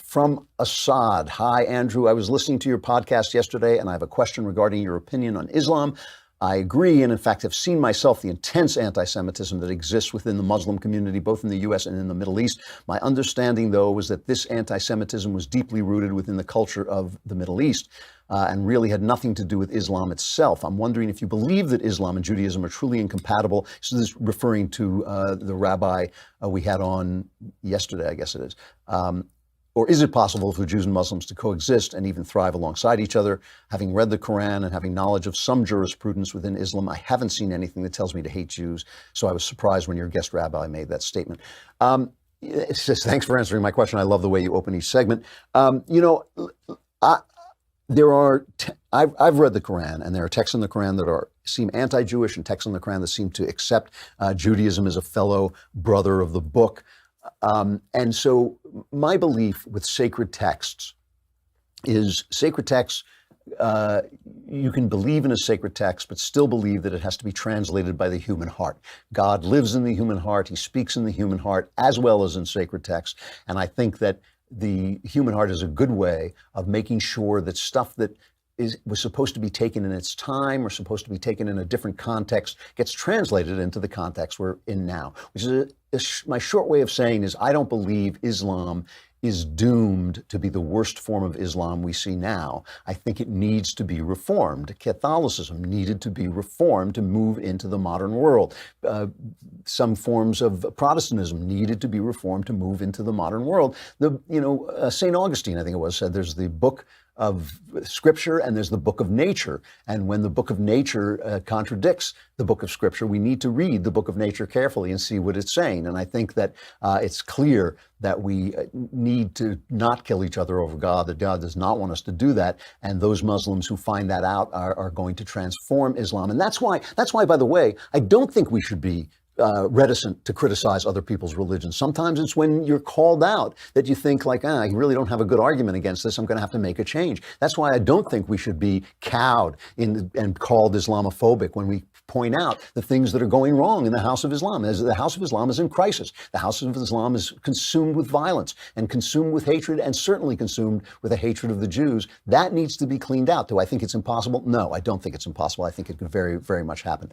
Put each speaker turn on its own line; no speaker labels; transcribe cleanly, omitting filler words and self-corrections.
From Assad. Hi, Andrew. I was listening to your podcast yesterday, and I have a question regarding your opinion on Islam. I agree, and in fact have seen myself the intense anti-Semitism that exists within the Muslim community, both in the U.S. and in the Middle East. My understanding, though, was that this anti-Semitism was deeply rooted within the culture of the Middle East and really had nothing to do with Islam itself. I'm wondering if you believe that Islam and Judaism are truly incompatible. So this is referring to the rabbi we had on yesterday, I guess it is. Or is it possible for Jews and Muslims to coexist and even thrive alongside each other? Having read the Quran and having knowledge of some jurisprudence within Islam, I haven't seen anything that tells me to hate Jews. So I was surprised when your guest rabbi made that statement. It's just, thanks for answering my question. I love the way you open each segment. I've read the Quran, and there are texts in the Quran that seem anti-Jewish and texts in the Quran that seem to accept Judaism as a fellow brother of the book. And so my belief with sacred texts is sacred texts, you can believe in a sacred text, but still believe that it has to be translated by the human heart. God lives in the human heart. He speaks in the human heart as well as in sacred texts. And I think that the human heart is a good way of making sure that stuff that was supposed to be taken in its time or supposed to be taken in a different context gets translated into the context we're in now, which is my short way of saying is I don't believe Islam is doomed to be the worst form of Islam we see now. I think it needs to be reformed. Catholicism needed to be reformed to move into the modern world. Some forms of Protestantism needed to be reformed to move into the modern world. St. Augustine, I think it was, said there's the book of Scripture and there's the book of nature. And when the book of nature contradicts the book of Scripture, we need to read the book of nature carefully and see what it's saying. And I think that it's clear that we need to not kill each other over God, that God does not want us to do that. And those Muslims who find that out are going to transform Islam. And that's why, by the way, I don't think we should be reticent to criticize other people's religions. Sometimes it's when you're called out that you think like, I really don't have a good argument against this. I'm going to have to make a change. That's why I don't think we should be cowed and called Islamophobic when we point out the things that are going wrong in the House of Islam. The House of Islam is in crisis. The House of Islam is consumed with violence and consumed with hatred and certainly consumed with a hatred of the Jews. That needs to be cleaned out. Do I think it's impossible? No, I don't think it's impossible. I think it could very, very much happen.